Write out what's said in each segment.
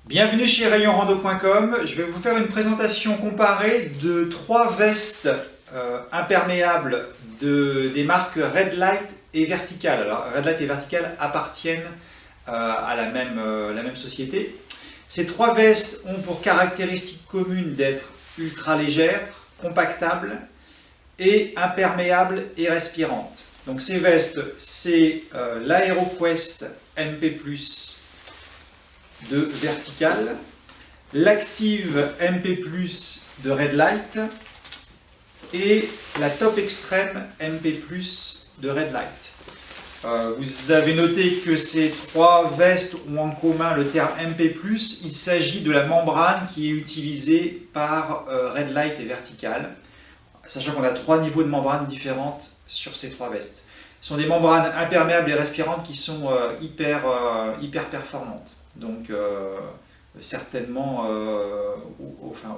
Bienvenue chez rayonrando.com. Je vais vous faire une présentation comparée de 3 vestes imperméables des marques Red Light et Vertical. Alors Red Light et Vertical appartiennent à la même société. Ces 3 vestes ont pour caractéristique commune d'être ultra légères, compactables et imperméables et respirantes. Donc ces vestes, c'est l'AeroQuest MP+, de Vertical, l'Active MP+, de Red Light et la Top Extreme MP+, de Red Light. Vous avez noté que ces 3 vestes ont en commun le terme MP+, il s'agit de la membrane qui est utilisée par Red Light et Vertical, sachant qu'on a 3 niveaux de membranes différentes sur ces 3 vestes. Ce sont des membranes imperméables et respirantes qui sont hyper performantes. Donc certainement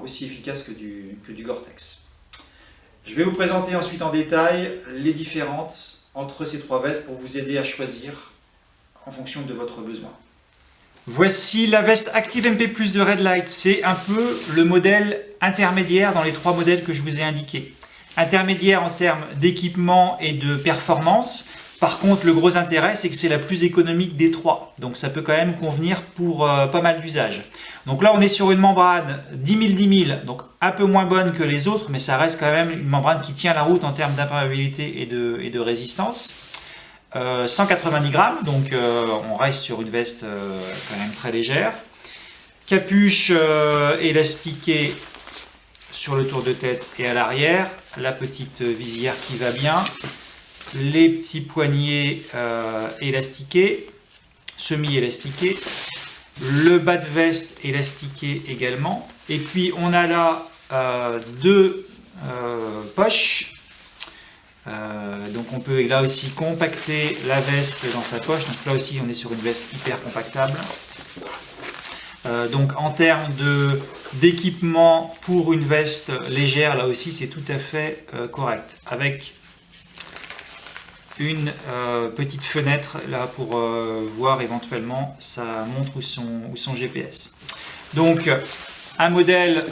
aussi efficace que du Gore-Tex. Je vais vous présenter ensuite en détail les différences entre ces 3 vestes pour vous aider à choisir en fonction de votre besoin. Voici la veste Active MP+ de Red Light. C'est un peu le modèle intermédiaire dans les 3 modèles que je vous ai indiqués. Intermédiaire en termes d'équipement et de performance. Par contre, le gros intérêt, c'est que c'est la plus économique des 3. Donc ça peut quand même convenir pour pas mal d'usages. Donc là, on est sur une membrane 10 000-10 000, donc un peu moins bonne que les autres, mais ça reste quand même une membrane qui tient la route en termes d'imperméabilité et de résistance. 190 grammes, donc on reste sur une veste quand même très légère. Capuche élastiquée sur le tour de tête et à l'arrière. La petite visière qui va bien. Les petits poignets élastiqués, semi-élastiqués, le bas de veste élastiqué également, et puis on a là 2 poches, donc on peut là aussi compacter la veste dans sa poche, donc là aussi on est sur une veste hyper compactable. Donc en termes d'équipement pour une veste légère, là aussi c'est tout à fait correct, avec une petite fenêtre là pour voir éventuellement sa montre ou son GPS. Donc un modèle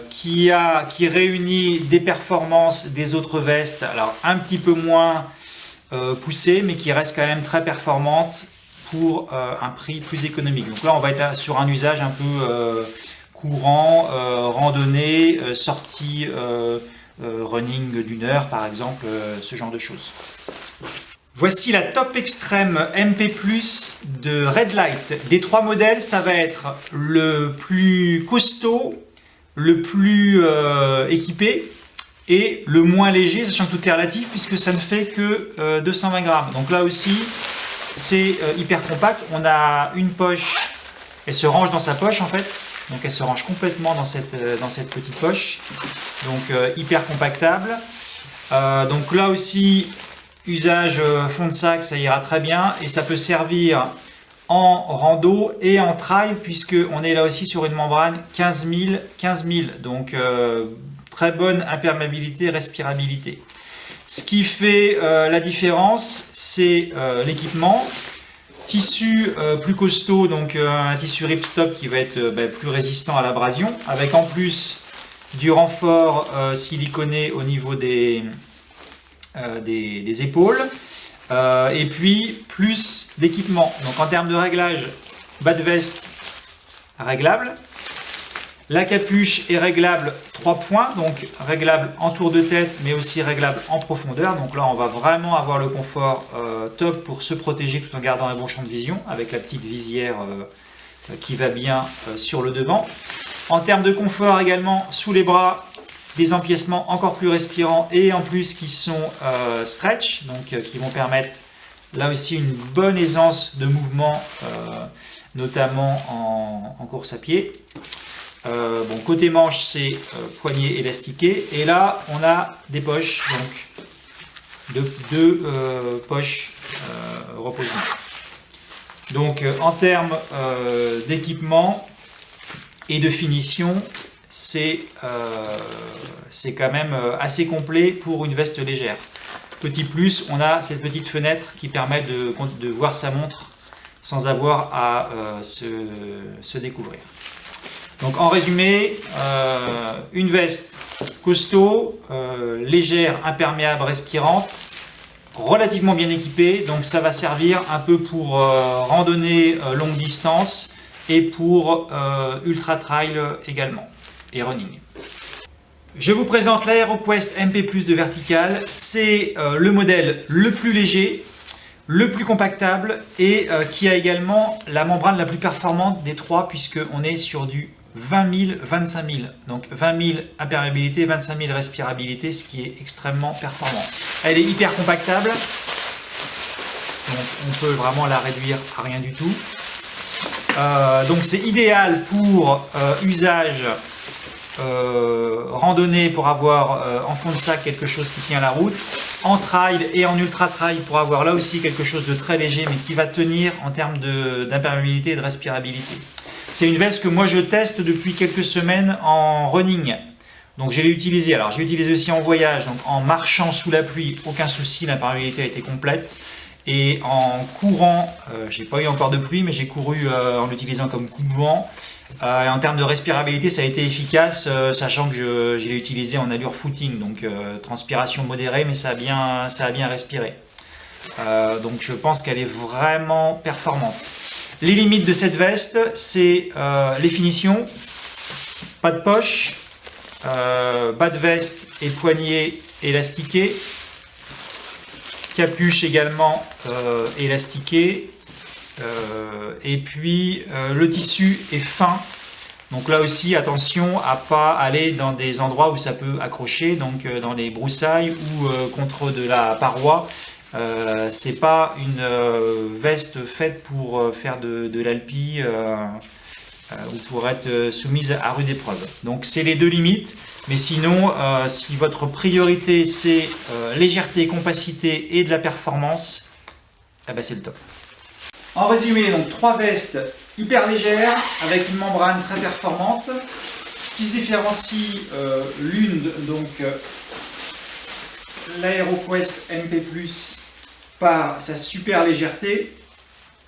qui réunit des performances des autres vestes, alors un petit peu moins poussées, mais qui reste quand même très performante pour un prix plus économique. Donc là on va être sur un usage un peu courant, randonnée, sortie running d'1 heure par exemple, ce genre de choses. Voici la Top Extreme MP+, de Red Light. Des 3 modèles, ça va être le plus costaud, le plus équipé et le moins léger, sachant que tout est relatif puisque ça ne fait que 220 grammes. Donc là aussi, c'est hyper compact. On a une poche, elle se range dans sa poche en fait. Donc elle se range complètement dans cette petite poche. Donc hyper compactable. Donc là aussi, usage fond de sac, ça ira très bien. Et ça peut servir en rando et en trail, puisqu'on est là aussi sur une membrane 15 000. Donc très bonne imperméabilité et respirabilité. Ce qui fait la différence, c'est l'équipement. Tissu plus costaud, donc un tissu ripstop qui va être plus résistant à l'abrasion, avec en plus du renfort siliconé au niveau des épaules, et puis plus d'équipement. Donc en termes de réglage, bas de veste réglable, la capuche est réglable 3 points, donc réglable en tour de tête mais aussi réglable en profondeur. Donc là on va vraiment avoir le confort top pour se protéger tout en gardant un bon champ de vision, avec la petite visière qui va bien sur le devant. En termes de confort également, sous les bras, des empiècements encore plus respirants et en plus qui sont stretch, donc qui vont permettre là aussi une bonne aisance de mouvement, notamment en course à pied. Bon, côté manche, c'est poignet élastiqué, et là on a des poches, donc deux poches reposantes. Donc en termes d'équipement et de finition, c'est quand même assez complet pour une veste légère. Petit plus, on a cette petite fenêtre qui permet de voir sa montre sans avoir à se découvrir. Donc en résumé, une veste costaud, légère, imperméable, respirante, relativement bien équipée, donc ça va servir un peu pour randonnée longue distance et pour ultra trail également, et running. Je vous présente l'AeroQuest MP+ de Vertical. C'est le modèle le plus léger, le plus compactable et qui a également la membrane la plus performante des trois, puisqu'on est sur du 20 000, 25 000. Donc 20 000 imperméabilité, 25 000 respirabilité, ce qui est extrêmement performant. Elle est hyper compactable, donc on peut vraiment la réduire à rien du tout. Donc c'est idéal pour usage randonnée, pour avoir en fond de sac quelque chose qui tient la route, en trail et en ultra trail pour avoir là aussi quelque chose de très léger mais qui va tenir en termes d'imperméabilité et de respirabilité. C'est une veste que moi je teste depuis quelques semaines en running, donc je l'ai utilisée. Alors j'ai utilisé aussi en voyage, donc en marchant sous la pluie, aucun souci, l'imperméabilité a été complète. Et en courant, j'ai pas eu encore de pluie, mais j'ai couru en l'utilisant comme coup-de-vent. En termes de respirabilité, ça a été efficace, sachant que je l'ai utilisé en allure footing, donc transpiration modérée, mais ça a bien respiré. Donc je pense qu'elle est vraiment performante. Les limites de cette veste, c'est les finitions, pas de poche, bas de veste et poignet élastiqués, capuche également élastiquée, et puis le tissu est fin, donc là aussi attention à pas aller dans des endroits où ça peut accrocher, donc dans les broussailles ou contre de la paroi. C'est pas une veste faite pour faire de l'alpi ou pour être soumise à rude épreuve. Donc c'est les deux limites, mais sinon si votre priorité c'est légèreté, compacité et de la performance, eh ben c'est le top. En résumé, donc 3 vestes hyper légères avec une membrane très performante qui se différencie l'une, donc l'AeroQuest MP+, par sa super légèreté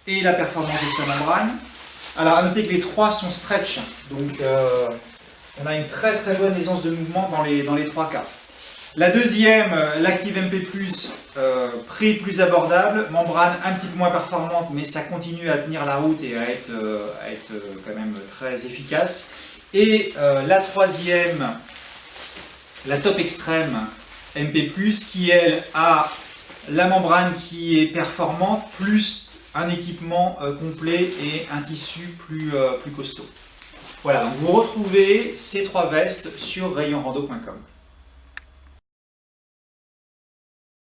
et la performance de sa membrane. Alors à noter que les 3 sont stretch, donc on a une très très bonne aisance de mouvement dans les 3 cas. La deuxième, l'Active MP+, prix plus abordable, membrane un petit peu moins performante, mais ça continue à tenir la route et à être quand même très efficace. Et la troisième, la Top Extreme MP+, qui elle a la membrane qui est performante, plus un équipement complet et un tissu plus costaud. Voilà, donc vous retrouvez ces 3 vestes sur rayonrando.com.